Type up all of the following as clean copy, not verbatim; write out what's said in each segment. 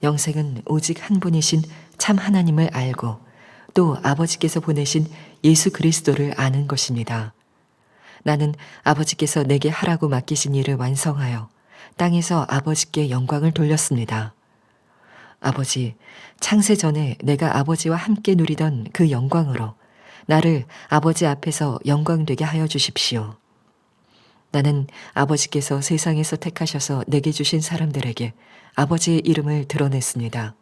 영생은 오직 한 분이신 참 하나님을 알고 또 아버지께서 보내신 예수 그리스도를 아는 것입니다. 나는 아버지께서 내게 하라고 맡기신 일을 완성하여 땅에서 아버지께 영광을 돌렸습니다. 아버지, 창세 전에 내가 아버지와 함께 누리던 그 영광으로 나를 아버지 앞에서 영광되게 하여 주십시오. 나는 아버지께서 세상에서 택하셔서 내게 주신 사람들에게 아버지의 이름을 드러냈습니다.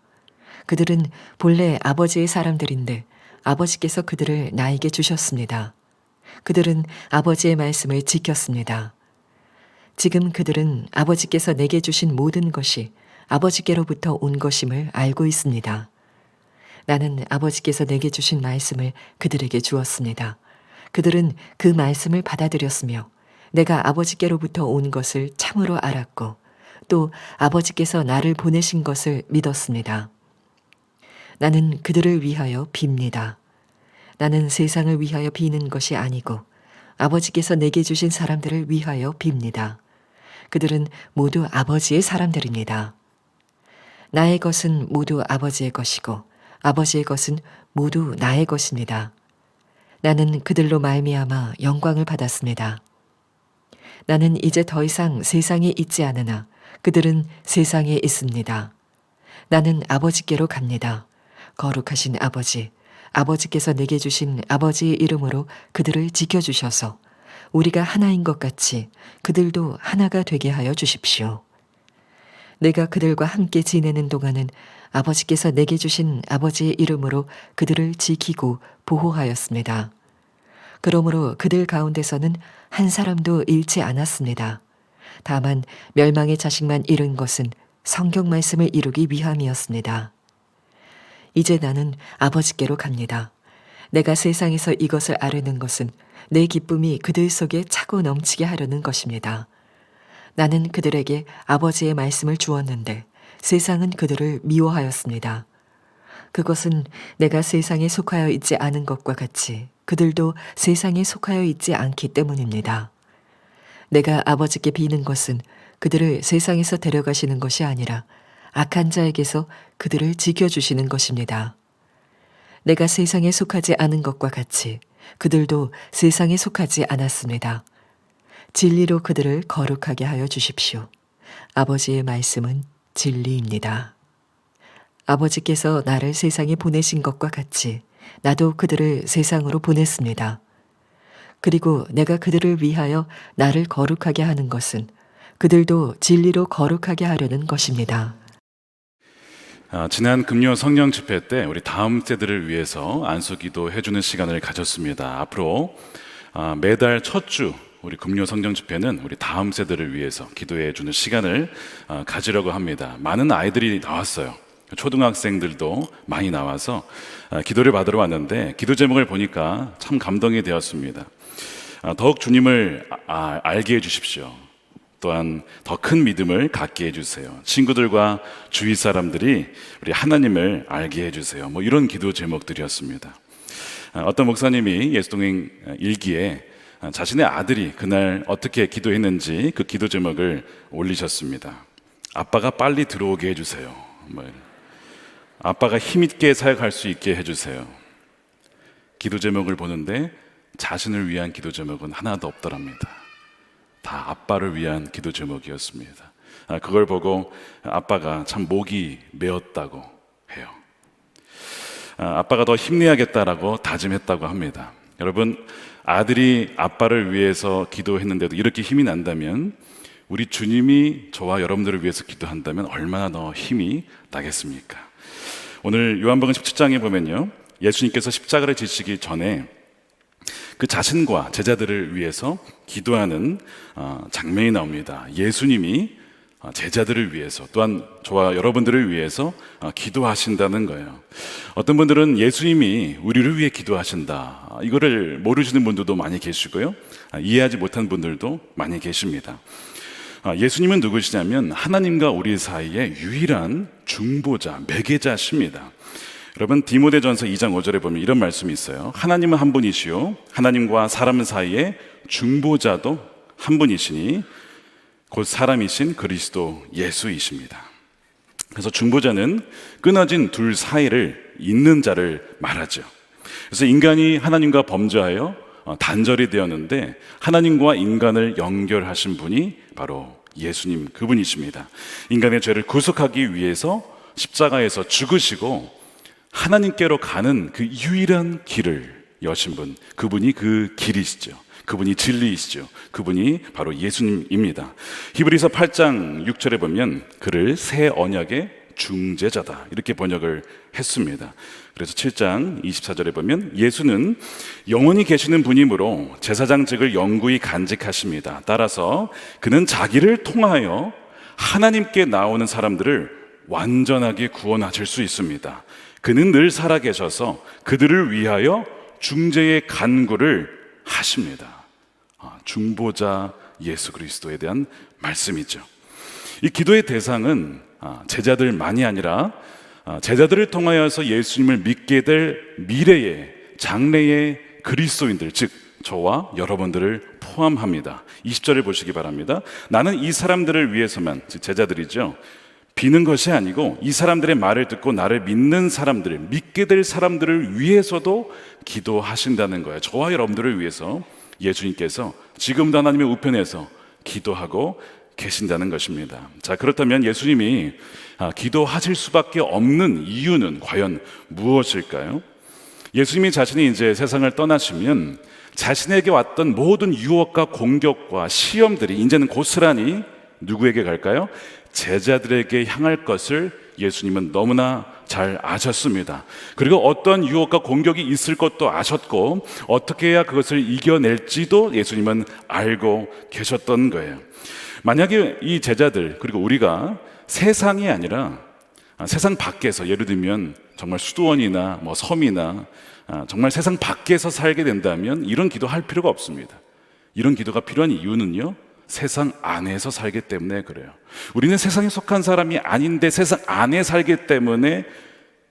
그들은 본래 아버지의 사람들인데 아버지께서 그들을 나에게 주셨습니다. 그들은 아버지의 말씀을 지켰습니다. 지금 그들은 아버지께서 내게 주신 모든 것이 아버지께로부터 온 것임을 알고 있습니다. 나는 아버지께서 내게 주신 말씀을 그들에게 주었습니다. 그들은 그 말씀을 받아들였으며 내가 아버지께로부터 온 것을 참으로 알았고 또 아버지께서 나를 보내신 것을 믿었습니다. 나는 그들을 위하여 빕니다. 나는 세상을 위하여 비는 것이 아니고 아버지께서 내게 주신 사람들을 위하여 빕니다. 그들은 모두 아버지의 사람들입니다. 나의 것은 모두 아버지의 것이고 아버지의 것은 모두 나의 것입니다. 나는 그들로 말미암아 영광을 받았습니다. 나는 이제 더 이상 세상에 있지 않으나 그들은 세상에 있습니다. 나는 아버지께로 갑니다. 거룩하신 아버지, 아버지께서 내게 주신 아버지의 이름으로 그들을 지켜주셔서 우리가 하나인 것 같이 그들도 하나가 되게 하여 주십시오. 내가 그들과 함께 지내는 동안은 아버지께서 내게 주신 아버지의 이름으로 그들을 지키고 보호하였습니다. 그러므로 그들 가운데서는 한 사람도 잃지 않았습니다. 다만 멸망의 자식만 잃은 것은 성경 말씀을 이루기 위함이었습니다. 이제 나는 아버지께로 갑니다. 내가 세상에서 이것을 아뢰는 것은 내 기쁨이 그들 속에 차고 넘치게 하려는 것입니다. 나는 그들에게 아버지의 말씀을 주었는데 세상은 그들을 미워하였습니다. 그것은 내가 세상에 속하여 있지 않은 것과 같이 그들도 세상에 속하여 있지 않기 때문입니다. 내가 아버지께 비는 것은 그들을 세상에서 데려가시는 것이 아니라 악한 자에게서 그들을 지켜주시는 것입니다. 내가 세상에 속하지 않은 것과 같이 그들도 세상에 속하지 않았습니다. 진리로 그들을 거룩하게 하여 주십시오. 아버지의 말씀은 진리입니다. 아버지께서 나를 세상에 보내신 것과 같이 나도 그들을 세상으로 보냈습니다. 그리고 내가 그들을 위하여 나를 거룩하게 하는 것은 그들도 진리로 거룩하게 하려는 것입니다. 지난 금요 성령 집회 때 우리 다음 세대를 위해서 안수기도 해주는 시간을 가졌습니다. 앞으로 매달 첫 주 우리 금요 성령 집회는 우리 다음 세대를 위해서 기도해 주는 시간을 가지려고 합니다. 많은 아이들이 나왔어요. 초등학생들도 많이 나와서 기도를 받으러 왔는데 기도 제목을 보니까 참 감동이 되었습니다. 더욱 주님을 알게 해주십시오. 또한 더 큰 믿음을 갖게 해주세요. 친구들과 주위 사람들이 우리 하나님을 알게 해주세요. 이런 기도 제목들이었습니다. 어떤 목사님이 예수동행 일기에 자신의 아들이 그날 어떻게 기도했는지 그 기도 제목을 올리셨습니다. 아빠가 빨리 들어오게 해주세요. 아빠가 힘있게 사역할 수 있게 해주세요. 기도 제목을 보는데 자신을 위한 기도 제목은 하나도 없더랍니다. 다 아빠를 위한 기도 제목이었습니다. 그걸 보고 아빠가 참 목이 메었다고 해요. 아빠가 더 힘내야겠다라고 다짐했다고 합니다. 여러분, 아들이 아빠를 위해서 기도했는데도 이렇게 힘이 난다면 우리 주님이 저와 여러분들을 위해서 기도한다면 얼마나 더 힘이 나겠습니까? 오늘 요한복음 17장에 보면요, 예수님께서 십자가를 지시기 전에 그 자신과 제자들을 위해서 기도하는 장면이 나옵니다. 예수님이 제자들을 위해서 또한 저와 여러분들을 위해서 기도하신다는 거예요. 어떤 분들은 예수님이 우리를 위해 기도하신다, 이거를 모르시는 분들도 많이 계시고요, 이해하지 못한 분들도 많이 계십니다. 예수님은 누구시냐면 하나님과 우리 사이의 유일한 중보자, 매개자십니다. 여러분, 디모데전서 2장 5절에 보면 이런 말씀이 있어요. 하나님은 한 분이시요 하나님과 사람 사이의 중보자도 한 분이시니 곧 사람이신 그리스도 예수이십니다. 그래서 중보자는 끊어진 둘 사이를 잇는 자를 말하죠. 그래서 인간이 하나님과 범죄하여 단절이 되었는데 하나님과 인간을 연결하신 분이 바로 예수님, 그분이십니다. 인간의 죄를 구속하기 위해서 십자가에서 죽으시고 하나님께로 가는 그 유일한 길을 여신 분, 그분이 그 길이시죠. 그분이 진리이시죠. 그분이 바로 예수님입니다. 히브리서 8장 6절에 보면 그를 새 언약의 중재자다 이렇게 번역을 했습니다. 그래서 7장 24절에 보면 예수는 영원히 계시는 분이므로 제사장직을 영구히 간직하십니다. 따라서 그는 자기를 통하여 하나님께 나오는 사람들을 완전하게 구원하실 수 있습니다. 그는 늘 살아계셔서 그들을 위하여 중재의 간구를 하십니다. 중보자 예수 그리스도에 대한 말씀이죠. 이 기도의 대상은 제자들만이 아니라 제자들을 통하여서 예수님을 믿게 될 미래의 장래의 그리스도인들, 즉 저와 여러분들을 포함합니다. 20절을 보시기 바랍니다. 나는 이 사람들을 위해서만, 즉 제자들이죠, 비는 것이 아니고 이 사람들의 말을 듣고 나를 믿는 사람들, 믿게 될 사람들을 위해서도 기도하신다는 거예요. 저와 여러분들을 위해서 예수님께서 지금도 하나님의 우편에서 기도하고 계신다는 것입니다. 자, 그렇다면 예수님이 기도하실 수밖에 없는 이유는 과연 무엇일까요? 예수님이 자신이 이제 세상을 떠나시면 자신에게 왔던 모든 유혹과 공격과 시험들이 이제는 고스란히 누구에게 갈까요? 제자들에게 향할 것을 예수님은 너무나 잘 아셨습니다. 그리고 어떤 유혹과 공격이 있을 것도 아셨고 어떻게 해야 그것을 이겨낼지도 예수님은 알고 계셨던 거예요. 만약에 이 제자들 그리고 우리가 세상이 아니라 세상 밖에서, 예를 들면 정말 수도원이나 섬이나 정말 세상 밖에서 살게 된다면 이런 기도 할 필요가 없습니다. 이런 기도가 필요한 이유는요, 세상 안에서 살기 때문에 그래요. 우리는 세상에 속한 사람이 아닌데 세상 안에 살기 때문에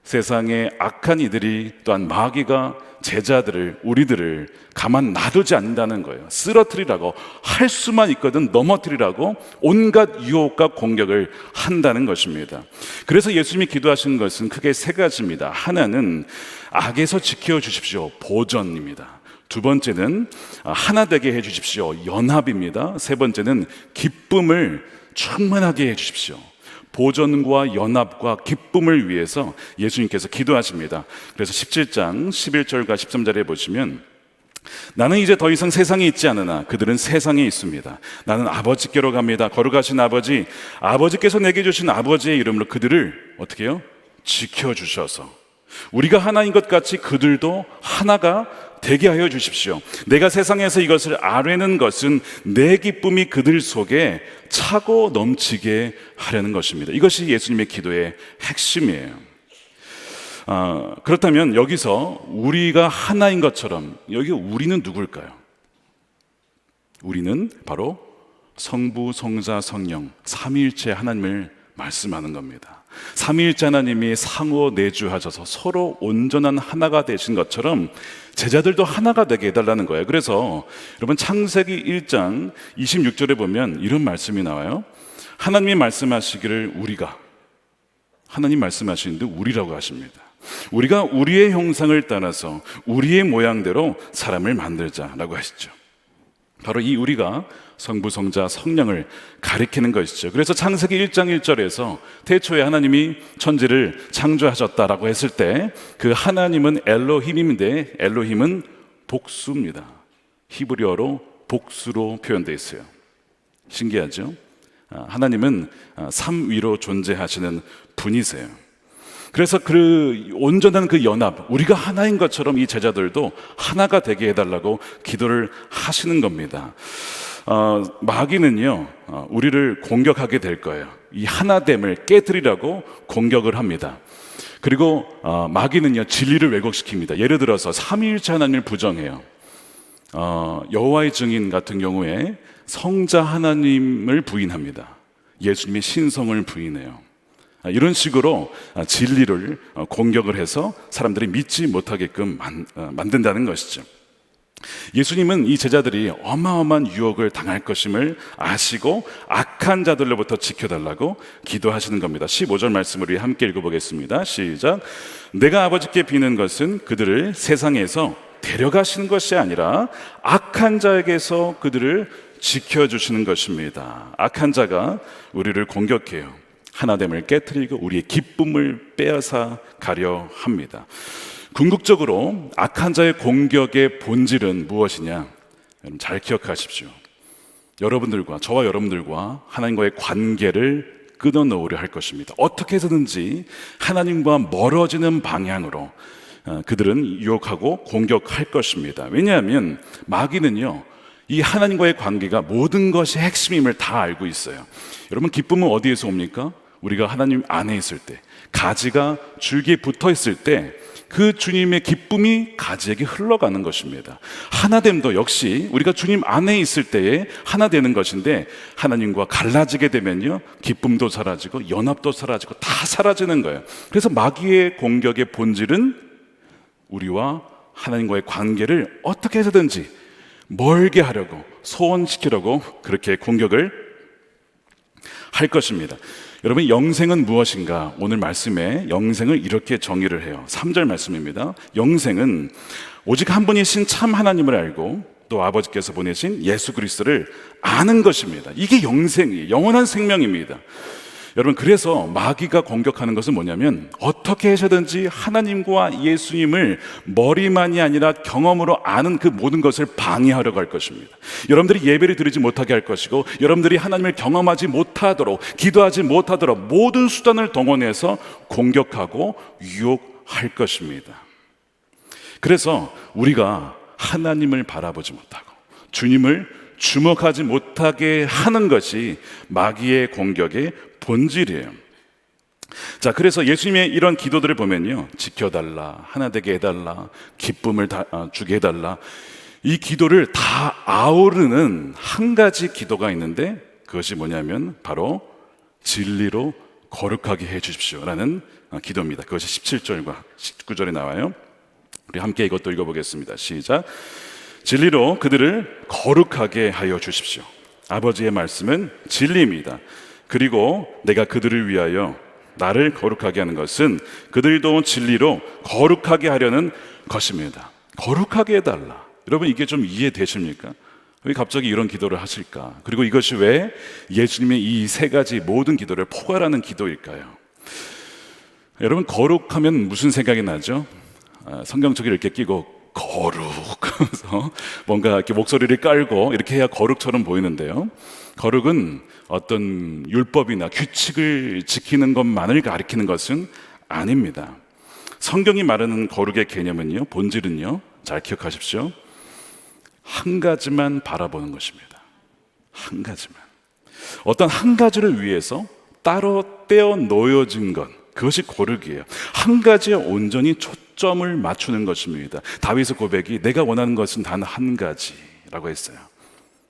세상의 악한 이들이, 또한 마귀가 제자들을, 우리들을 가만 놔두지 않는다는 거예요. 쓰러뜨리라고, 할 수만 있거든 넘어뜨리라고 온갖 유혹과 공격을 한다는 것입니다. 그래서 예수님이 기도하신 것은 크게 세 가지입니다. 하나는 악에서 지켜주십시오, 보전입니다. 두 번째는 하나 되게 해주십시오, 연합입니다. 세 번째는 기쁨을 충만하게 해주십시오. 보전과 연합과 기쁨을 위해서 예수님께서 기도하십니다. 그래서 17장 11절과 13절에 보시면 나는 이제 더 이상 세상에 있지 않으나 그들은 세상에 있습니다. 나는 아버지께로 갑니다. 거룩하신 아버지, 아버지께서 내게 주신 아버지의 이름으로 그들을 어떻게 해요? 지켜주셔서 우리가 하나인 것 같이 그들도 하나가 되게 하여 주십시오. 내가 세상에서 이것을 아뢰는 것은 내 기쁨이 그들 속에 차고 넘치게 하려는 것입니다. 이것이 예수님의 기도의 핵심이에요. 그렇다면 여기서 우리가 하나인 것처럼, 여기 우리는 누굴까요? 우리는 바로 성부, 성자, 성령 삼위일체 하나님을 말씀하는 겁니다. 삼위일체 하나님이 상호 내주하셔서 서로 온전한 하나가 되신 것처럼 제자들도 하나가 되게 해달라는 거예요. 그래서 여러분 창세기 1장 26절에 보면 이런 말씀이 나와요. 하나님이 말씀하시기를 우리가, 하나님 말씀하시는데 우리라고 하십니다. 우리가 우리의 형상을 따라서 우리의 모양대로 사람을 만들자라고 하시죠. 바로 이 우리가 성부, 성자, 성령을 가리키는 것이죠. 그래서 창세기 1장 1절에서 태초에 하나님이 천지를 창조하셨다라고 했을 때 그 하나님은 엘로힘인데 엘로힘은 복수입니다. 히브리어로 복수로 표현되어 있어요. 신기하죠? 하나님은 삼위로 존재하시는 분이세요. 그래서 그 온전한 그 연합, 우리가 하나인 것처럼 이 제자들도 하나가 되게 해달라고 기도를 하시는 겁니다. 마귀는요, 우리를 공격하게 될 거예요. 이 하나됨을 깨뜨리라고 공격을 합니다. 그리고 마귀는요, 진리를 왜곡시킵니다. 예를 들어서 삼위일체 하나님을 부정해요. 여호와의 증인 같은 경우에 성자 하나님을 부인합니다. 예수님의 신성을 부인해요. 이런 식으로 진리를 공격을 해서 사람들이 믿지 못하게끔 만든다는 것이죠. 예수님은 이 제자들이 어마어마한 유혹을 당할 것임을 아시고 악한 자들로부터 지켜달라고 기도하시는 겁니다. 15절 말씀을 우리 함께 읽어보겠습니다. 시작. 내가 아버지께 비는 것은 그들을 세상에서 데려가시는 것이 아니라 악한 자에게서 그들을 지켜주시는 것입니다. 악한 자가 우리를 공격해요. 하나됨을 깨트리고 우리의 기쁨을 빼앗아 가려 합니다. 궁극적으로 악한 자의 공격의 본질은 무엇이냐? 여러분 잘 기억하십시오. 저와 여러분들과 하나님과의 관계를 끊어놓으려 할 것입니다. 어떻게 해서든지 하나님과 멀어지는 방향으로 그들은 유혹하고 공격할 것입니다. 왜냐하면 마귀는요, 이 하나님과의 관계가 모든 것이 핵심임을 다 알고 있어요. 여러분, 기쁨은 어디에서 옵니까? 우리가 하나님 안에 있을 때, 가지가 줄기에 붙어 있을 때 그 주님의 기쁨이 가지에게 흘러가는 것입니다. 하나됨도 역시 우리가 주님 안에 있을 때에 하나 되는 것인데, 하나님과 갈라지게 되면요, 기쁨도 사라지고 연합도 사라지고 다 사라지는 거예요. 그래서 마귀의 공격의 본질은 우리와 하나님과의 관계를 어떻게 해서든지 멀게 하려고, 소원시키려고 그렇게 공격을 할 것입니다. 여러분, 영생은 무엇인가? 오늘 말씀에 영생을 이렇게 정의를 해요. 3절 말씀입니다. 영생은 오직 한 분이신 참 하나님을 알고 또 아버지께서 보내신 예수 그리스도를 아는 것입니다. 이게 영생이에요. 영원한 생명입니다. 여러분, 그래서 마귀가 공격하는 것은 뭐냐면, 어떻게 해서든지 하나님과 예수님을 머리만이 아니라 경험으로 아는 그 모든 것을 방해하려고 할 것입니다. 여러분들이 예배를 드리지 못하게 할 것이고, 여러분들이 하나님을 경험하지 못하도록, 기도하지 못하도록 모든 수단을 동원해서 공격하고 유혹할 것입니다. 그래서 우리가 하나님을 바라보지 못하고 주님을 주목하지 못하게 하는 것이 마귀의 공격의 본질이에요. 자, 그래서 예수님의 이런 기도들을 보면요, 지켜달라, 하나 되게 해달라, 기쁨을 주게 해달라, 이 기도를 다 아우르는 한 가지 기도가 있는데, 그것이 뭐냐면 바로 진리로 거룩하게 해 주십시오라는 기도입니다. 그것이 17절과 19절에 나와요. 우리 함께 이것도 읽어보겠습니다. 시작. 진리로 그들을 거룩하게 하여 주십시오. 아버지의 말씀은 진리입니다. 그리고 내가 그들을 위하여 나를 거룩하게 하는 것은 그들도 진리로 거룩하게 하려는 것입니다. 거룩하게 해달라. 여러분, 이게 좀 이해되십니까? 왜 갑자기 이런 기도를 하실까? 그리고 이것이 왜 예수님의 이 세 가지 모든 기도를 포괄하는 기도일까요? 여러분, 거룩하면 무슨 생각이 나죠? 성경책을 이렇게 끼고 거룩 그래서 뭔가 이렇게 목소리를 깔고 이렇게 해야 거룩처럼 보이는데요, 거룩은 어떤 율법이나 규칙을 지키는 것만을 가리키는 것은 아닙니다. 성경이 말하는 거룩의 개념은요, 본질은요, 잘 기억하십시오. 한 가지만 바라보는 것입니다. 한 가지만. 어떤 한 가지를 위해서 따로 떼어 놓여진 것, 그것이 거룩이에요. 한 가지에 온전히 초점을 맞추는 것입니다. 다윗의 고백이 내가 원하는 것은 단 한 가지라고 했어요.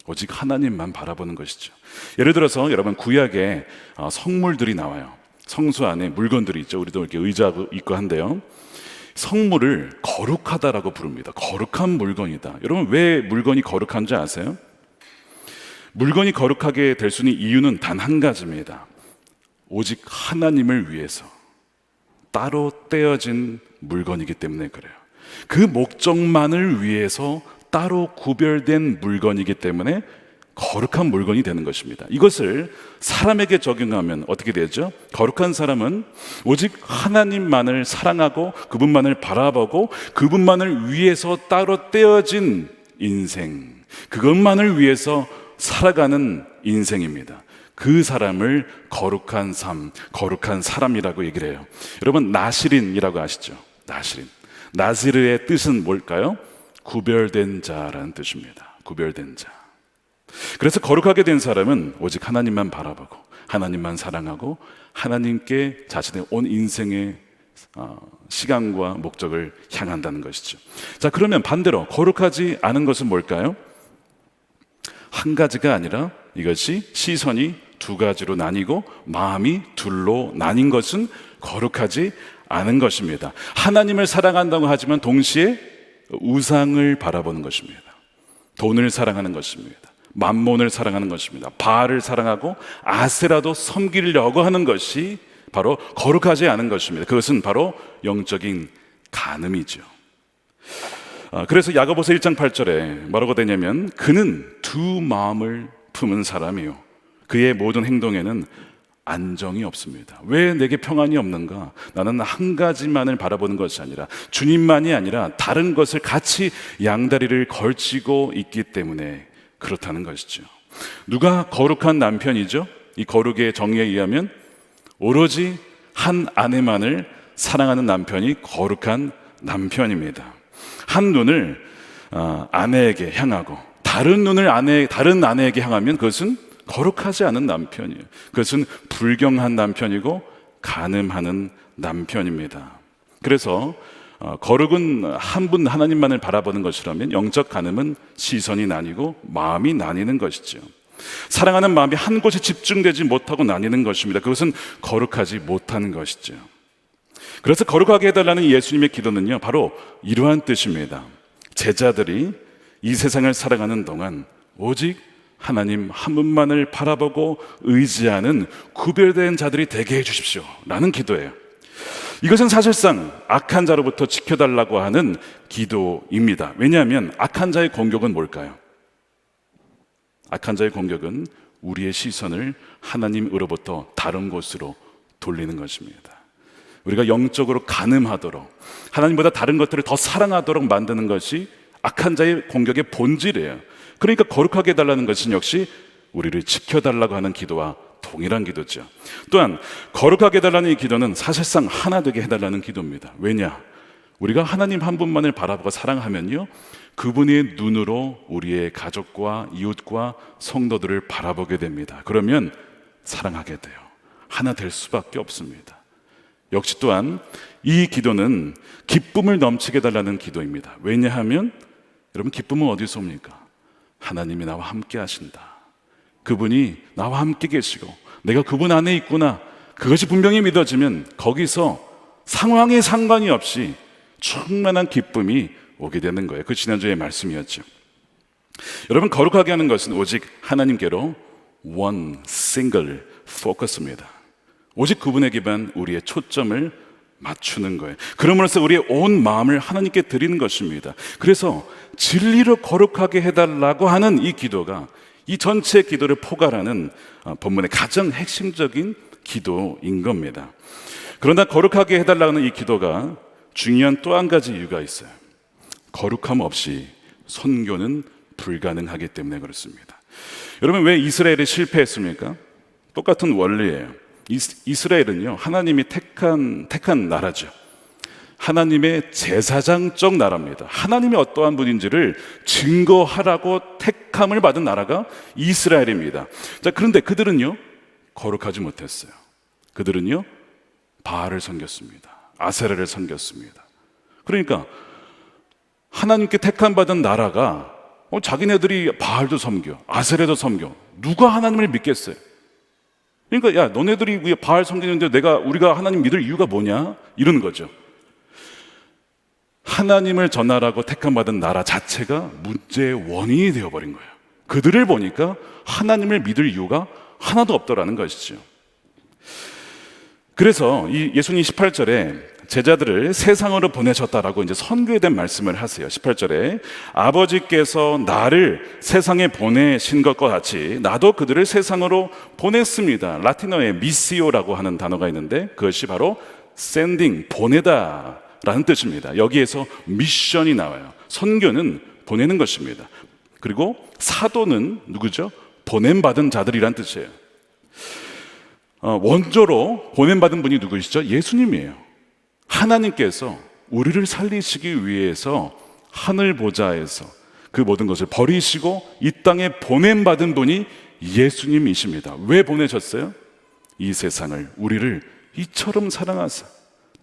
오직 하나님만 바라보는 것이죠. 예를 들어서 여러분, 구약에 성물들이 나와요. 성수 안에 물건들이 있죠. 우리도 이렇게 의자 있고 한데요, 성물을 거룩하다라고 부릅니다. 거룩한 물건이다. 여러분, 왜 물건이 거룩한지 아세요? 물건이 거룩하게 될 수 있는 이유는 단 한 가지입니다. 오직 하나님을 위해서 따로 떼어진 물건이기 때문에 그래요. 그 목적만을 위해서 따로 구별된 물건이기 때문에 거룩한 물건이 되는 것입니다. 이것을 사람에게 적용하면 어떻게 되죠? 거룩한 사람은 오직 하나님만을 사랑하고 그분만을 바라보고 그분만을 위해서 따로 떼어진 인생, 그것만을 위해서 살아가는 인생입니다. 그 사람을 거룩한 삶, 거룩한 사람이라고 얘기를 해요. 여러분, 나시린이라고 아시죠? 나시린. 나지르의 뜻은 뭘까요? 구별된 자라는 뜻입니다. 구별된 자. 그래서 거룩하게 된 사람은 오직 하나님만 바라보고 하나님만 사랑하고 하나님께 자신의 온 인생의 시간과 목적을 향한다는 것이죠. 자, 그러면 반대로 거룩하지 않은 것은 뭘까요? 한 가지가 아니라 이것이 시선이 두 가지로 나뉘고 마음이 둘로 나뉜 것은 거룩하지 않은 것입니다. 하나님을 사랑한다고 하지만 동시에 우상을 바라보는 것입니다. 돈을 사랑하는 것입니다. 만몬을 사랑하는 것입니다. 바알을 사랑하고 아세라도 섬기려고 하는 것이 바로 거룩하지 않은 것입니다. 그것은 바로 영적인 간음이죠. 그래서 야고보서 1장 8절에 뭐라고 되냐면 그는 두 마음을 품은 사람이요 그의 모든 행동에는 안정이 없습니다. 왜 내게 평안이 없는가? 나는 한 가지만을 바라보는 것이 아니라 주님만이 아니라 다른 것을 같이 양다리를 걸치고 있기 때문에 그렇다는 것이죠. 누가 거룩한 남편이죠? 이 거룩의 정의에 의하면 오로지 한 아내만을 사랑하는 남편이 거룩한 남편입니다. 한 눈을 아내에게 향하고 다른 눈을 다른 아내에게 향하면 그것은 거룩하지 않은 남편이에요. 그것은 불경한 남편이고 간음하는 남편입니다. 그래서 거룩은 한 분 하나님만을 바라보는 것이라면 영적 간음은 시선이 나뉘고 마음이 나뉘는 것이죠. 사랑하는 마음이 한 곳에 집중되지 못하고 나뉘는 것입니다. 그것은 거룩하지 못하는 것이죠. 그래서 거룩하게 해달라는 예수님의 기도는요 바로 이러한 뜻입니다. 제자들이 이 세상을 살아가는 동안 오직 하나님 한 분만을 바라보고 의지하는 구별된 자들이 되게 해주십시오 라는 기도예요. 이것은 사실상 악한 자로부터 지켜달라고 하는 기도입니다. 왜냐하면 악한 자의 공격은 뭘까요? 악한 자의 공격은 우리의 시선을 하나님으로부터 다른 곳으로 돌리는 것입니다. 우리가 영적으로 간음하도록 하나님보다 다른 것들을 더 사랑하도록 만드는 것이 악한 자의 공격의 본질이에요. 그러니까 거룩하게 해달라는 것은 역시 우리를 지켜달라고 하는 기도와 동일한 기도죠. 또한 거룩하게 해달라는 이 기도는 사실상 하나 되게 해달라는 기도입니다. 왜냐? 우리가 하나님 한 분만을 바라보고 사랑하면요 그분의 눈으로 우리의 가족과 이웃과 성도들을 바라보게 됩니다. 그러면 사랑하게 돼요. 하나 될 수밖에 없습니다. 역시 또한 이 기도는 기쁨을 넘치게 해달라는 기도입니다. 왜냐하면 여러분 기쁨은 어디서 옵니까? 하나님이 나와 함께 하신다. 그분이 나와 함께 계시고 내가 그분 안에 있구나. 그것이 분명히 믿어지면 거기서 상황에 상관이 없이 충만한 기쁨이 오게 되는 거예요. 그 지난주의 말씀이었죠. 여러분 거룩하게 하는 것은 오직 하나님께로 one single focus입니다. 오직 그분에게만 우리의 초점을 맞추는 거예요. 그러므로써 우리의 온 마음을 하나님께 드리는 것입니다. 그래서 진리로 거룩하게 해달라고 하는 이 기도가 이 전체 기도를 포괄하는 본문의 가장 핵심적인 기도인 겁니다. 그러나 거룩하게 해달라는 이 기도가 중요한 또 한 가지 이유가 있어요. 거룩함 없이 선교는 불가능하기 때문에 그렇습니다. 여러분 왜 이스라엘이 실패했습니까? 똑같은 원리예요. 이스라엘은요 하나님이 택한 나라죠. 하나님의 제사장적 나라입니다. 하나님이 어떠한 분인지를 증거하라고 택함을 받은 나라가 이스라엘입니다. 자, 그런데 그들은요 거룩하지 못했어요. 그들은요 바알을 섬겼습니다. 아세라를 섬겼습니다. 그러니까 하나님께 택함 받은 나라가 자기네들이 바알도 섬겨 아세라도 섬겨 누가 하나님을 믿겠어요? 그러니까 야 너네들이 왜 바알 섬기는데 우리가 하나님 믿을 이유가 뭐냐? 이러는 거죠. 하나님을 전하라고 택함받은 나라 자체가 문제의 원인이 되어버린 거예요. 그들을 보니까 하나님을 믿을 이유가 하나도 없더라는 것이죠. 그래서 이 예수님 18절에 제자들을 세상으로 보내셨다라고 이제 선교에 대한 말씀을 하세요. 18절에 아버지께서 나를 세상에 보내신 것과 같이 나도 그들을 세상으로 보냈습니다. 라틴어에 미시오라고 하는 단어가 있는데 그것이 바로 sending, 보내다 라는 뜻입니다. 여기에서 미션이 나와요. 선교는 보내는 것입니다. 그리고 사도는 누구죠? 보냄받은 자들이란 뜻이에요. 원조로 보냄받은 분이 누구시죠? 예수님이에요. 하나님께서 우리를 살리시기 위해서 하늘 보좌에서 그 모든 것을 버리시고 이 땅에 보냄받은 분이 예수님이십니다. 왜 보내셨어요? 이 세상을 우리를 이처럼 사랑하사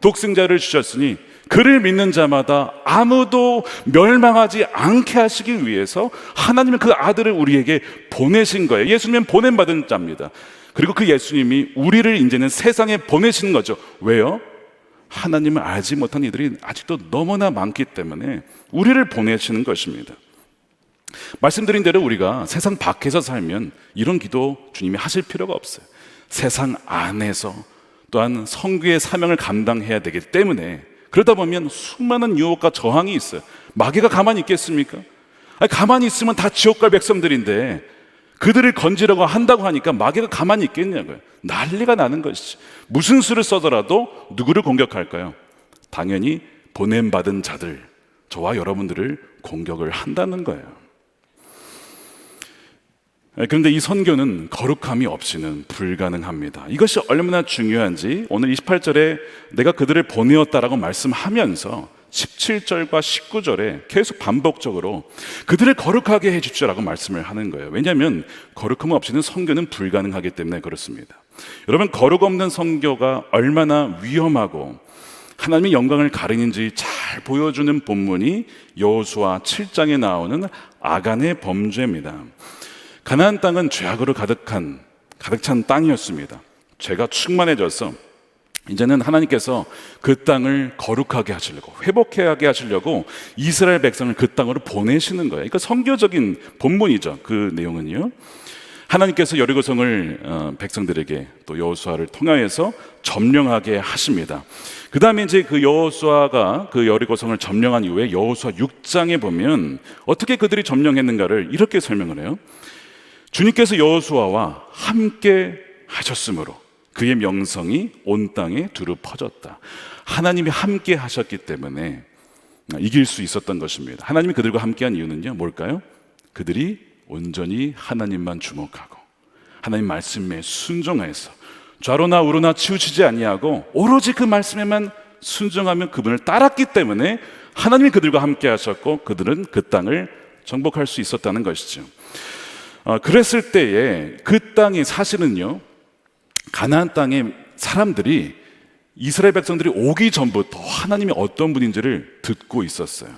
독생자를 주셨으니 그를 믿는 자마다 아무도 멸망하지 않게 하시기 위해서 하나님은 그 아들을 우리에게 보내신 거예요. 예수님은 보냄받은 자입니다. 그리고 그 예수님이 우리를 이제는 세상에 보내시는 거죠. 왜요? 하나님을 알지 못한 이들이 아직도 너무나 많기 때문에 우리를 보내시는 것입니다. 말씀드린 대로 우리가 세상 밖에서 살면 이런 기도 주님이 하실 필요가 없어요. 세상 안에서 또한 선교의 사명을 감당해야 되기 때문에, 그러다 보면 수많은 유혹과 저항이 있어요. 마귀가 가만히 있겠습니까? 아니, 가만히 있으면 다 지옥 갈 백성들인데 그들을 건지려고 한다고 하니까 마귀가 가만히 있겠냐고요. 난리가 나는 것이지. 무슨 수를 써더라도 누구를 공격할까요? 당연히 보냄받은 자들, 저와 여러분들을 공격을 한다는 거예요. 그런데 이 선교는 거룩함이 없이는 불가능합니다. 이것이 얼마나 중요한지 오늘 28절에 내가 그들을 보내었다라고 말씀하면서 17절과 19절에 계속 반복적으로 그들을 거룩하게 해주십시오라고 말씀을 하는 거예요. 왜냐하면 거룩함 없이는 선교는 불가능하기 때문에 그렇습니다. 여러분, 거룩 없는 선교가 얼마나 위험하고 하나님의 영광을 가리는지 잘 보여주는 본문이 여호수아 7장에 나오는 아간의 범죄입니다. 가나안 땅은 죄악으로 가득 찬 땅이었습니다. 죄가 충만해져서 이제는 하나님께서 그 땅을 거룩하게 하시려고, 회복하게 하시려고 이스라엘 백성을 그 땅으로 보내시는 거예요. 그러니까 선교적인 본문이죠. 그 내용은요, 하나님께서 여리고성을 백성들에게 또 여호수아를 통하여서 점령하게 하십니다. 그 다음에 이제 그 여호수아가 그 여리고성을 점령한 이후에 여호수아 6장에 보면 어떻게 그들이 점령했는가를 이렇게 설명을 해요. 주님께서 여호수아와 함께 하셨으므로 그의 명성이 온 땅에 두루 퍼졌다. 하나님이 함께 하셨기 때문에 이길 수 있었던 것입니다. 하나님이 그들과 함께한 이유는요, 뭘까요? 그들이 온전히 하나님만 주목하고 하나님 말씀에 순종해서 좌로나 우로나 치우치지 아니하고 오로지 그 말씀에만 순종하며 그분을 따랐기 때문에 하나님이 그들과 함께 하셨고 그들은 그 땅을 정복할 수 있었다는 것이죠. 그랬을 때에 그 땅이 사실은요, 가나안 땅의 사람들이 이스라엘 백성들이 오기 전부터 하나님이 어떤 분인지를 듣고 있었어요.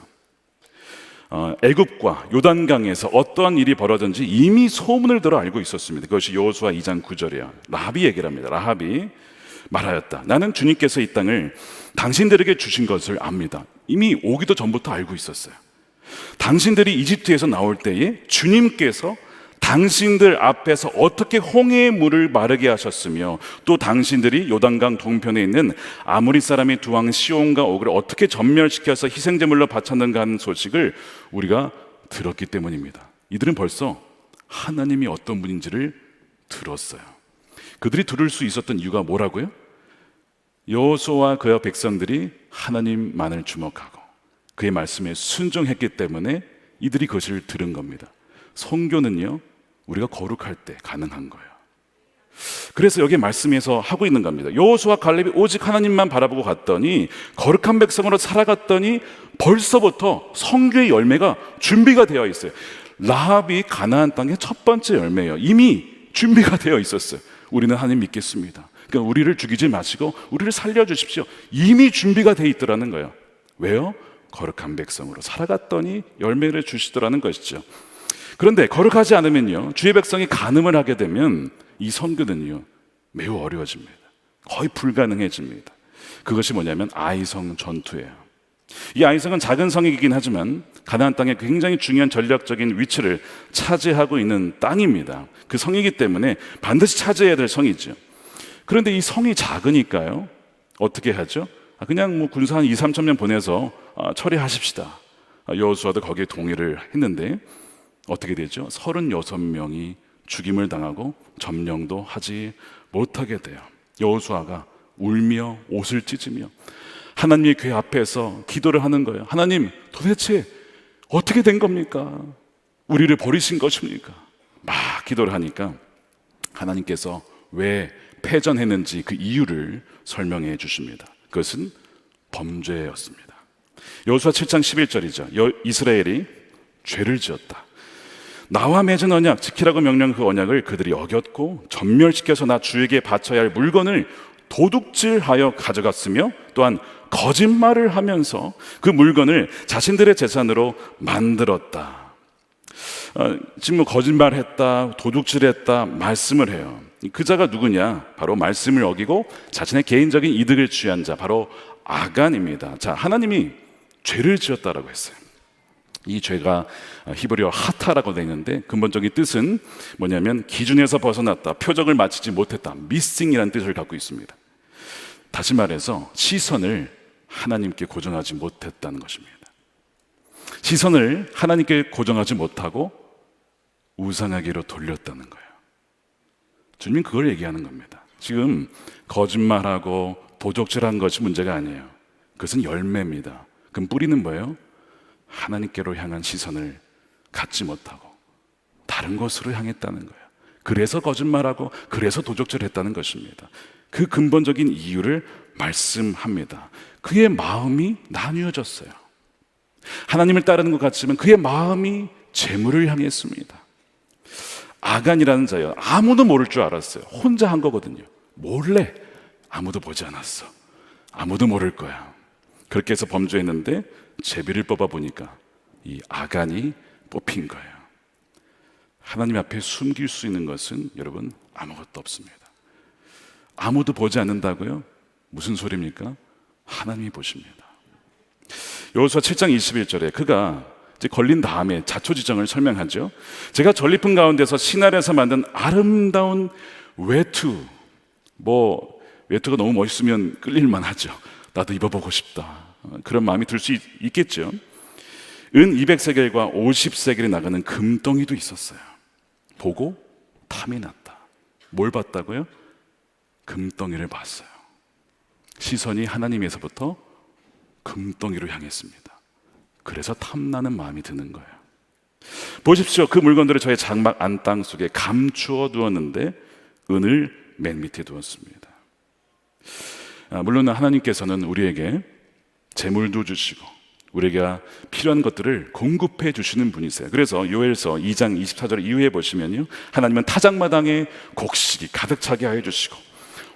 애굽과 요단강에서 어떠한 일이 벌어졌는지 이미 소문을 들어 알고 있었습니다. 그것이 여호수아 2장 9절이에요. 라합이 얘기를 합니다. 라합이 말하였다. 나는 주님께서 이 땅을 당신들에게 주신 것을 압니다. 이미 오기도 전부터 알고 있었어요. 당신들이 이집트에서 나올 때에 주님께서 당신들 앞에서 어떻게 홍해의 물을 마르게 하셨으며 또 당신들이 요단강 동편에 있는 아모리 사람의 두 왕 시온과 옥을 어떻게 전멸시켜서 희생제물로 바쳤는가 하는 소식을 우리가 들었기 때문입니다. 이들은 벌써 하나님이 어떤 분인지를 들었어요. 그들이 들을 수 있었던 이유가 뭐라고요? 여호수아와 그의 백성들이 하나님만을 주목하고 그의 말씀에 순종했기 때문에 이들이 그것을 들은 겁니다. 선교는요, 우리가 거룩할 때 가능한 거예요. 그래서 여기 말씀에서 하고 있는 겁니다. 여호수아 갈렙이 오직 하나님만 바라보고 갔더니 거룩한 백성으로 살아갔더니 벌써부터 선교의 열매가 준비가 되어 있어요. 라합이 가나안 땅의 첫 번째 열매예요. 이미 준비가 되어 있었어요. 우리는 하나님 믿겠습니다. 그러니까 우리를 죽이지 마시고 우리를 살려주십시오. 이미 준비가 되어 있더라는 거예요. 왜요? 거룩한 백성으로 살아갔더니 열매를 주시더라는 것이죠. 그런데 거룩하지 않으면요, 주의 백성이 간음을 하게 되면 이 선교는요 매우 어려워집니다. 거의 불가능해집니다. 그것이 뭐냐면 아이성 전투예요. 이 아이성은 작은 성이긴 하지만 가나안 땅에 굉장히 중요한 전략적인 위치를 차지하고 있는 땅입니다. 그 성이기 때문에 반드시 차지해야 될 성이죠. 그런데 이 성이 작으니까요, 어떻게 하죠? 그냥 군사 한 2-3천 명 보내서 처리하십시다. 여호수아도 거기에 동의를 했는데 어떻게 되죠? 36명이 죽임을 당하고 점령도 하지 못하게 돼요. 여호수아가 울며 옷을 찢으며 하나님의 궤 앞에서 기도를 하는 거예요. 하나님, 도대체 어떻게 된 겁니까? 우리를 버리신 것입니까? 막 기도를 하니까 하나님께서 왜 패전했는지 그 이유를 설명해 주십니다. 그것은 범죄였습니다. 여호수아 7장 11절이죠. 이스라엘이 죄를 지었다. 나와 맺은 언약 지키라고 명령 그 언약을 그들이 어겼고 전멸시켜서 나 주에게 바쳐야 할 물건을 도둑질하여 가져갔으며 또한 거짓말을 하면서 그 물건을 자신들의 재산으로 만들었다. 지금 거짓말했다, 도둑질했다 말씀을 해요. 그 자가 누구냐? 바로 말씀을 어기고 자신의 개인적인 이득을 취한 자, 바로 아간입니다. 자, 하나님이 죄를 지었다라고 했어요. 이 죄가 히브리어 하타라고 되어 있는데 근본적인 뜻은 뭐냐면 기준에서 벗어났다, 표적을 맞추지 못했다, 미싱이라는 뜻을 갖고 있습니다. 다시 말해서 시선을 하나님께 고정하지 못했다는 것입니다. 시선을 하나님께 고정하지 못하고 우상에게로 돌렸다는 거예요. 주님은 그걸 얘기하는 겁니다. 지금 거짓말하고 도적질한 것이 문제가 아니에요. 그것은 열매입니다. 그럼 뿌리는 뭐예요? 하나님께로 향한 시선을 갖지 못하고 다른 곳으로 향했다는 거예요. 그래서 거짓말하고 그래서 도적질했다는 것입니다. 그 근본적인 이유를 말씀합니다. 그의 마음이 나뉘어졌어요. 하나님을 따르는 것 같지만 그의 마음이 재물을 향했습니다. 아간이라는 자요, 아무도 모를 줄 알았어요. 혼자 한 거거든요. 몰래, 아무도 보지 않았어. 아무도 모를 거야. 그렇게 해서 범죄했는데 제비를 뽑아 보니까 이 아간이 뽑힌 거예요. 하나님 앞에 숨길 수 있는 것은 여러분 아무것도 없습니다. 아무도 보지 않는다고요? 무슨 소리입니까? 하나님이 보십니다. 여호수아 7장 21절에 그가 이제 걸린 다음에 자초지정을 설명하죠. 제가 전리품 가운데서 신할에서 만든 아름다운 외투, 외투가 너무 멋있으면 끌릴만 하죠. 나도 입어보고 싶다, 그런 마음이 들 수 있겠죠. 은 200세겔과 50세겔이 나가는 금덩이도 있었어요. 보고 탐이 났다. 뭘 봤다고요? 금덩이를 봤어요. 시선이 하나님에서부터 금덩이로 향했습니다. 그래서 탐나는 마음이 드는 거예요. 보십시오. 그 물건들을 저의 장막 안땅 속에 감추어 두었는데 은을 맨 밑에 두었습니다. 물론 하나님께서는 우리에게 재물도 주시고 우리가 필요한 것들을 공급해 주시는 분이세요. 그래서 요엘서 2장 24절 이후에 보시면요, 하나님은 타작마당에 곡식이 가득 차게 하여 주시고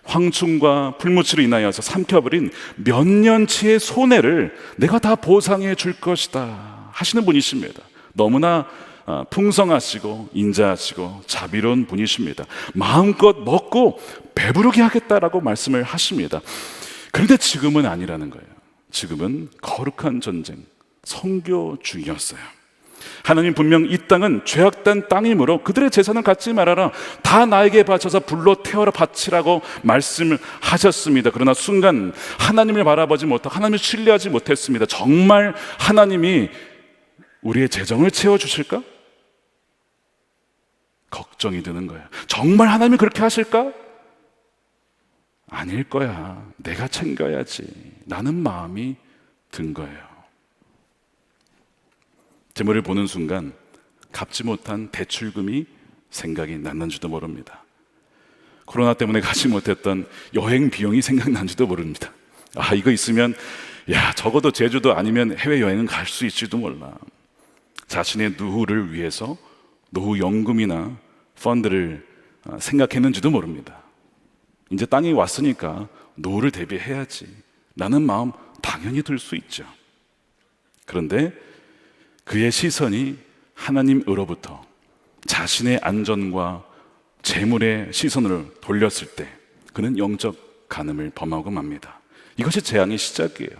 황충과 풀무치로 인하여서 삼켜버린 몇 년치의 손해를 내가 다 보상해 줄 것이다 하시는 분이십니다. 너무나 풍성하시고 인자하시고 자비로운 분이십니다. 마음껏 먹고 배부르게 하겠다라고 말씀을 하십니다. 그런데 지금은 아니라는 거예요. 지금은 거룩한 전쟁, 성교중이었어요. 하나님 분명 이 땅은 죄악된 땅이므로 그들의 재산을 갖지 말아라, 다 나에게 바쳐서 불로 태워라 바치라고 말씀을 하셨습니다. 그러나 순간 하나님을 바라보지 못하고 하나님을 신뢰하지 못했습니다. 정말 하나님이 우리의 재정을 채워주실까? 걱정이 드는 거예요. 정말 하나님이 그렇게 하실까? 아닐 거야, 내가 챙겨야지 라는 마음이 든 거예요. 재물을 보는 순간 갚지 못한 대출금이 생각이 났는지도 모릅니다. 코로나 때문에 가지 못했던 여행 비용이 생각난지도 모릅니다. 이거 있으면 적어도 제주도 아니면 해외여행은 갈 수 있지도 몰라. 자신의 노후를 위해서 노후연금이나 펀드를 생각했는지도 모릅니다. 이제 땅이 왔으니까 노후를 대비해야지 라는 마음 당연히 들 수 있죠. 그런데 그의 시선이 하나님으로부터 자신의 안전과 재물의 시선을 돌렸을 때 그는 영적 간음을 범하고 맙니다. 이것이 재앙의 시작이에요.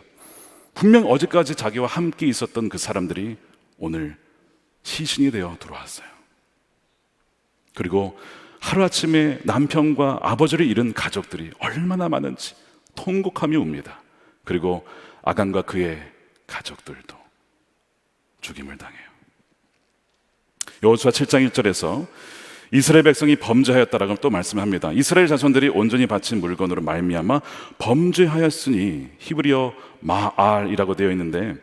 분명 어제까지 자기와 함께 있었던 그 사람들이 오늘 시신이 되어 들어왔어요. 그리고 하루아침에 남편과 아버지를 잃은 가족들이 얼마나 많은지 통곡하며 웁니다. 그리고 아간과 그의 가족들도 죽임을 당해요. 여호수아 7장 1절에서 이스라엘 백성이 범죄하였다라고 또 말씀합니다. 이스라엘 자손들이 온전히 바친 물건으로 말미암아 범죄하였으니, 히브리어 마알이라고 되어 있는데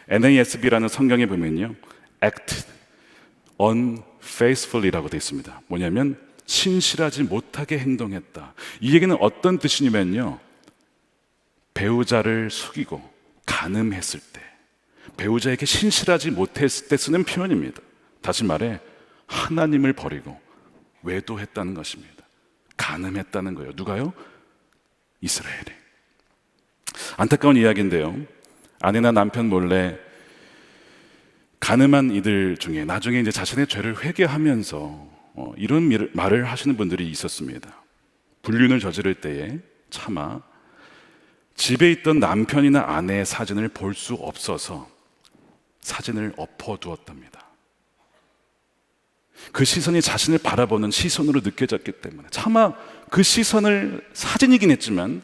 NASB라는 성경에 보면요, act unfaithfully라고 되어 있습니다. 뭐냐면 신실하지 못하게 행동했다. 이 얘기는 어떤 뜻이냐면요, 배우자를 속이고 간음했을 때, 배우자에게 신실하지 못했을 때 쓰는 표현입니다. 다시 말해 하나님을 버리고 외도했다는 것입니다. 간음했다는 거예요. 누가요? 이스라엘이. 안타까운 이야기인데요, 아내나 남편 몰래 간음한 이들 중에 나중에 이제 자신의 죄를 회개하면서 이런 말을 하시는 분들이 있었습니다. 불륜을 저지를 때에 차마 집에 있던 남편이나 아내의 사진을 볼 수 없어서 사진을 엎어두었답니다. 그 시선이 자신을 바라보는 시선으로 느껴졌기 때문에 차마 그 시선을 사진이긴 했지만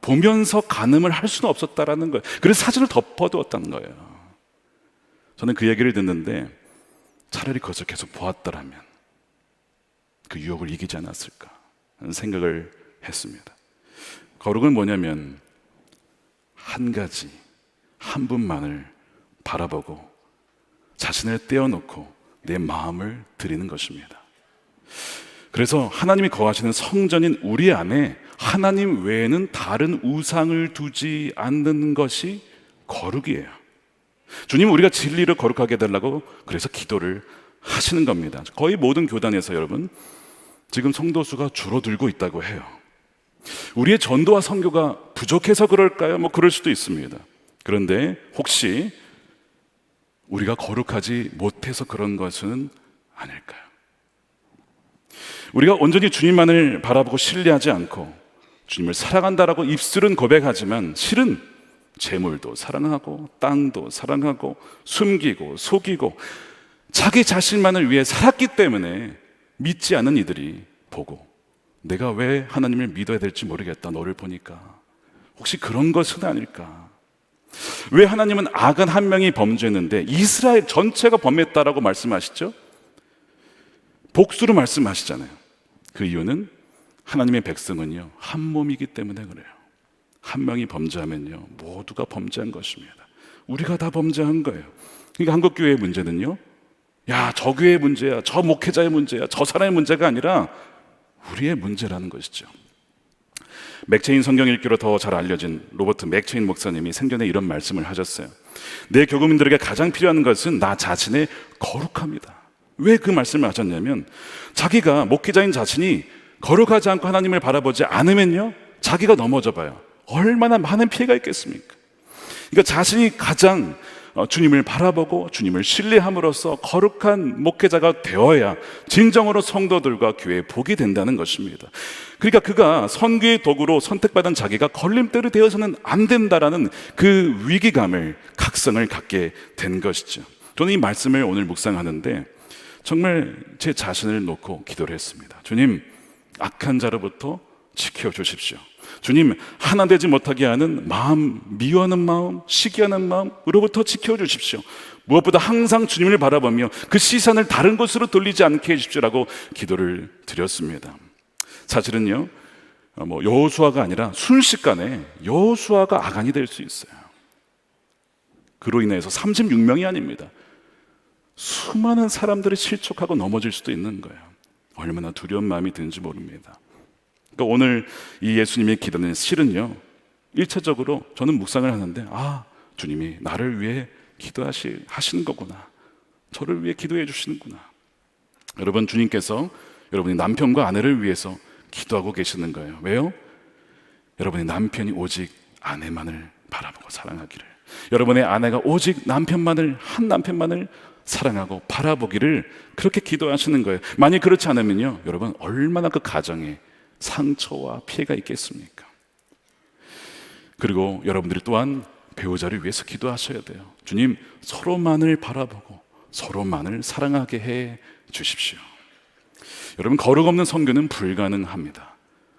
보면서 간음을 할 수는 없었다라는 거예요. 그래서 사진을 덮어두었다는 거예요. 저는 그 얘기를 듣는데 차라리 그것을 계속 보았더라면 그 유혹을 이기지 않았을까 하는 생각을 했습니다. 거룩은 뭐냐면 한 가지, 한 분만을 바라보고 자신을 떼어놓고 내 마음을 드리는 것입니다. 그래서 하나님이 거하시는 성전인 우리 안에 하나님 외에는 다른 우상을 두지 않는 것이 거룩이에요. 주님은 우리가 진리로 거룩하게 해달라고 그래서 기도를 하시는 겁니다. 거의 모든 교단에서 여러분 지금 성도수가 줄어들고 있다고 해요. 우리의 전도와 선교가 부족해서 그럴까요? 그럴 수도 있습니다. 그런데 혹시 우리가 거룩하지 못해서 그런 것은 아닐까요? 우리가 온전히 주님만을 바라보고 신뢰하지 않고 주님을 사랑한다라고 입술은 고백하지만 실은 재물도 사랑하고 땅도 사랑하고 숨기고 속이고 자기 자신만을 위해 살았기 때문에 믿지 않는 이들이 보고 내가 왜 하나님을 믿어야 될지 모르겠다, 너를 보니까. 혹시 그런 것은 아닐까? 왜 하나님은 아간 한 명이 범죄했는데 이스라엘 전체가 범했다라고 말씀하시죠? 복수로 말씀하시잖아요. 그 이유는 하나님의 백성은요 한 몸이기 때문에 그래요. 한 명이 범죄하면요 모두가 범죄한 것입니다. 우리가 다 범죄한 거예요. 그러니까 한국교회의 문제는요, 야, 저 교회의 문제야, 저 목회자의 문제야, 저 사람의 문제가 아니라 우리의 문제라는 것이죠. 맥체인 성경 읽기로 더 잘 알려진 로버트 맥체인 목사님이 생전에 이런 말씀을 하셨어요. 내 교구민들에게 가장 필요한 것은 나 자신의 거룩함이다. 왜 그 말씀을 하셨냐면 자기가 목회자인 자신이 거룩하지 않고 하나님을 바라보지 않으면요 자기가 넘어져 봐요. 얼마나 많은 피해가 있겠습니까? 그러니까 자신이 가장 주님을 바라보고 주님을 신뢰함으로써 거룩한 목회자가 되어야 진정으로 성도들과 교회에 복이 된다는 것입니다. 그러니까 그가 선교의 도구로 선택받은 자기가 걸림돌이 되어서는 안 된다라는 그 위기감을, 각성을 갖게 된 것이죠. 저는 이 말씀을 오늘 묵상하는데 정말 제 자신을 놓고 기도를 했습니다. 주님, 악한 자로부터 지켜주십시오. 주님, 하나 되지 못하게 하는 마음, 미워하는 마음, 시기하는 마음으로부터 지켜주십시오. 무엇보다 항상 주님을 바라보며 그 시선을 다른 곳으로 돌리지 않게 해주십시오라고 기도를 드렸습니다. 사실은요, 여호수아가 아니라 순식간에 여호수아가 아간이 될 수 있어요. 그로 인해서 36명이 아닙니다. 수많은 사람들이 실족하고 넘어질 수도 있는 거예요. 얼마나 두려운 마음이 드는지 모릅니다. 그러니까 오늘 이 예수님의 기도는 실은요 1차적으로 저는 묵상을 하는데 주님이 나를 위해 기도하시는 거구나, 저를 위해 기도해 주시는구나. 여러분, 주님께서 여러분의 남편과 아내를 위해서 기도하고 계시는 거예요. 왜요? 여러분의 남편이 오직 아내만을 바라보고 사랑하기를, 여러분의 아내가 오직 한 남편만을 사랑하고 바라보기를 그렇게 기도하시는 거예요. 만약 그렇지 않으면요 여러분 얼마나 그 가정에 상처와 피해가 있겠습니까? 그리고 여러분들이 또한 배우자를 위해서 기도하셔야 돼요. 주님, 서로만을 바라보고 서로만을 사랑하게 해 주십시오. 여러분, 거룩 없는 선교는 불가능합니다.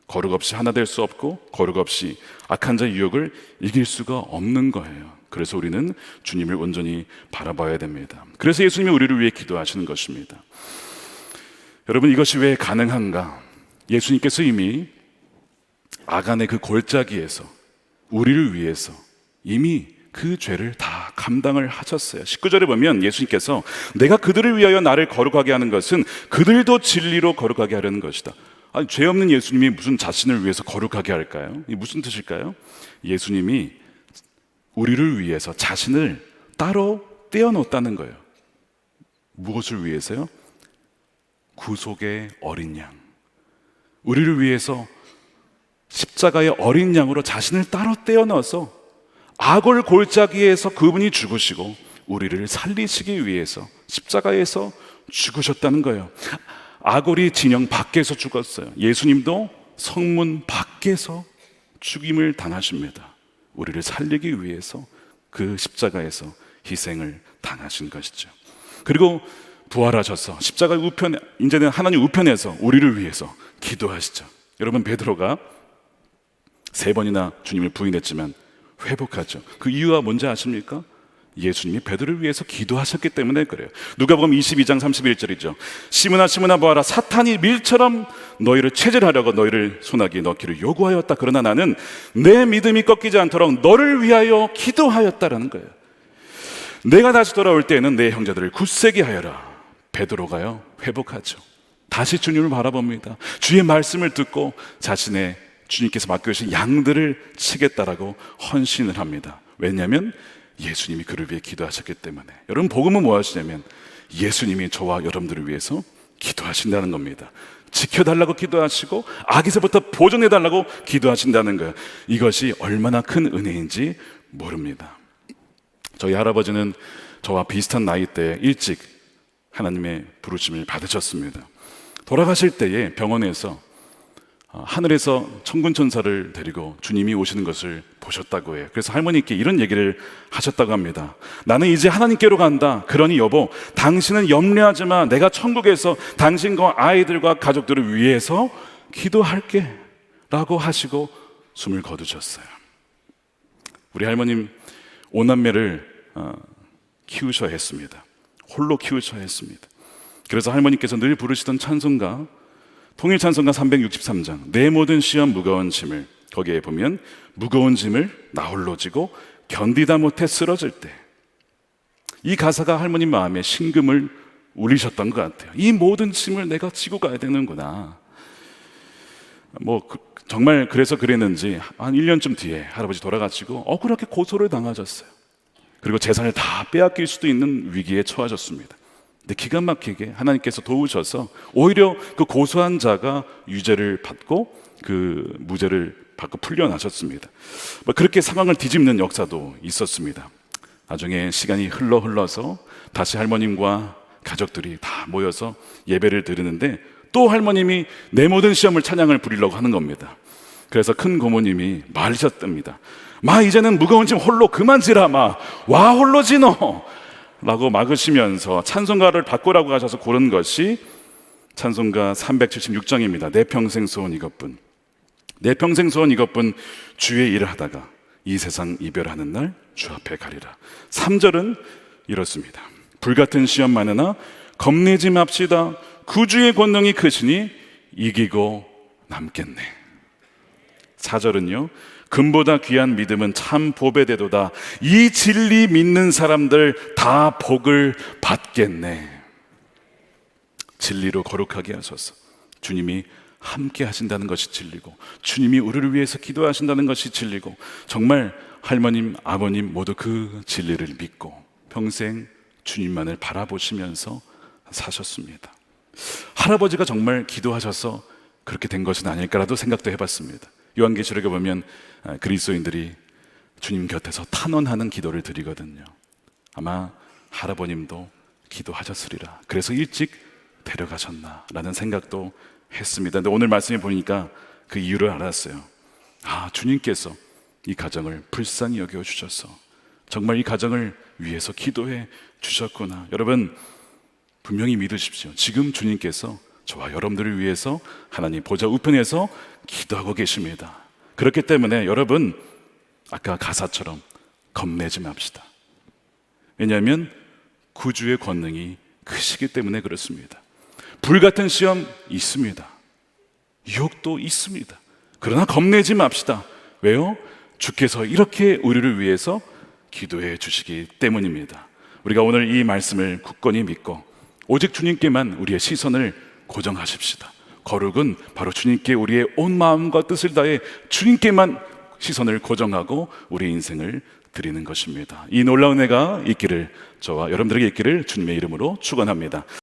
거룩 없이 하나 될 수 없고 거룩 없이 악한 자의 유혹을 이길 수가 없는 거예요. 그래서 우리는 주님을 온전히 바라봐야 됩니다. 그래서 예수님이 우리를 위해 기도하시는 것입니다. 여러분, 이것이 왜 가능한가? 예수님께서 이미 아간의 그 골짜기에서 우리를 위해서 이미 그 죄를 다 감당을 하셨어요. 19절에 보면 예수님께서 내가 그들을 위하여 나를 거룩하게 하는 것은 그들도 진리로 거룩하게 하려는 것이다. 아니, 죄 없는 예수님이 무슨 자신을 위해서 거룩하게 할까요? 이게 무슨 뜻일까요? 예수님이 우리를 위해서 자신을 따로 떼어놓았다는 거예요. 무엇을 위해서요? 구속의 어린 양, 우리를 위해서 십자가의 어린 양으로 자신을 따로 떼어넣어서 악을 골짜기에서 그분이 죽으시고 우리를 살리시기 위해서 십자가에서 죽으셨다는 거예요. 아고리 진영 밖에서 죽었어요. 예수님도 성문 밖에서 죽임을 당하십니다. 우리를 살리기 위해서 그 십자가에서 희생을 당하신 것이죠. 그리고 부활하셔서 십자가 우편에, 이제는 하나님 우편에서 우리를 위해서 기도하시죠. 여러분, 베드로가 3번이나 주님을 부인했지만 회복하죠. 그 이유가 뭔지 아십니까? 예수님이 베드로를 위해서 기도하셨기 때문에 그래요. 누가복음 22장 31절이죠. 시므나 시므나 보아라, 사탄이 밀처럼 너희를 체질하려고 너희를 소나기에 넣기를 요구하였다. 그러나 나는 내 믿음이 꺾이지 않도록 너를 위하여 기도하였다라는 거예요. 내가 다시 돌아올 때에는 내 형제들을 굳세게 하여라. 베드로가요, 회복하죠. 다시 주님을 바라봅니다. 주의 말씀을 듣고 자신의 주님께서 맡겨주신 양들을 치겠다라고 헌신을 합니다. 왜냐하면 예수님이 그를 위해 기도하셨기 때문에. 여러분, 복음은 뭐 하시냐면 예수님이 저와 여러분들을 위해서 기도하신다는 겁니다. 지켜달라고 기도하시고 악에서부터 보존해달라고 기도하신다는 거예요. 이것이 얼마나 큰 은혜인지 모릅니다. 저희 할아버지는 저와 비슷한 나이 때 일찍 하나님의 부르심을 받으셨습니다. 돌아가실 때에 병원에서 하늘에서 천군 천사를 데리고 주님이 오시는 것을 보셨다고 해요. 그래서 할머니께 이런 얘기를 하셨다고 합니다. 나는 이제 하나님께로 간다. 그러니 여보, 당신은 염려하지 마. 내가 천국에서 당신과 아이들과 가족들을 위해서 기도할게 라고 하시고 숨을 거두셨어요. 우리 할머님 5남매를 키우셔야 했습니다. 홀로 키우셔야 했습니다. 그래서 할머니께서 늘 부르시던 찬송가, 통일찬송가 363장, 내 모든 시험 무거운 짐을, 거기에 보면 무거운 짐을 나 홀로 지고 견디다 못해 쓰러질 때, 이 가사가 할머님 마음에 심금을 울리셨던 것 같아요. 이 모든 짐을 내가 지고 가야 되는구나. 정말 그래서 그랬는지 한 1년쯤 뒤에 할아버지 돌아가시고 억울하게 고소를 당하셨어요. 그리고 재산을 다 빼앗길 수도 있는 위기에 처하셨습니다. 근데 기가 막히게 하나님께서 도우셔서 오히려 그 고소한 자가 유죄를 받고 그 무죄를 받고 풀려나셨습니다. 그렇게 상황을 뒤집는 역사도 있었습니다. 나중에 시간이 흘러서 다시 할머님과 가족들이 다 모여서 예배를 드리는데 또 할머님이 내 모든 시험을 찬양을 부리려고 하는 겁니다. 그래서 큰 고모님이 말리셨답니다. 마, 이제는 무거운 짐 홀로 그만 지라. 마, 와 홀로 지노 라고 막으시면서 찬송가를 바꾸라고 하셔서 고른 것이 찬송가 376장입니다. 내 평생 소원 이것뿐. 내 평생 소원 이것뿐, 주의 일을 하다가 이 세상 이별하는 날 주 앞에 가리라. 3절은 이렇습니다. 불같은 시험 많으나 겁내지 맙시다. 구주의 권능이 크시니 이기고 남겠네. 4절은요, 금보다 귀한 믿음은 참 복의 대도다. 이 진리 믿는 사람들 다 복을 받겠네. 진리로 거룩하게 하소서. 주님이 함께 하신다는 것이 진리고, 주님이 우리를 위해서 기도하신다는 것이 진리고, 정말 할머님, 아버님 모두 그 진리를 믿고 평생 주님만을 바라보시면서 사셨습니다. 할아버지가 정말 기도하셔서 그렇게 된 것은 아닐까라도 생각도 해봤습니다. 요한계시록에 보면 그리스도인들이 주님 곁에서 탄원하는 기도를 드리거든요. 아마 할아버님도 기도하셨으리라. 그래서 일찍 데려가셨나라는 생각도 했습니다. 근데 오늘 말씀해 보니까 그 이유를 알았어요. 주님께서 이 가정을 불쌍히 여겨주셔서 정말 이 가정을 위해서 기도해 주셨구나. 여러분, 분명히 믿으십시오. 지금 주님께서 저와 여러분들을 위해서 하나님 보좌 우편에서 기도하고 계십니다. 그렇기 때문에 여러분, 아까 가사처럼 겁내지 맙시다. 왜냐하면 구주의 권능이 크시기 때문에 그렇습니다. 불같은 시험 있습니다. 유혹도 있습니다. 그러나 겁내지 맙시다. 왜요? 주께서 이렇게 우리를 위해서 기도해 주시기 때문입니다. 우리가 오늘 이 말씀을 굳건히 믿고 오직 주님께만 우리의 시선을 고정하십시다. 거룩은 바로 주님께 우리의 온 마음과 뜻을 다해 주님께만 시선을 고정하고 우리 인생을 드리는 것입니다. 이 놀라운 은혜가 있기를, 저와 여러분들에게 있기를 주님의 이름으로 축원합니다.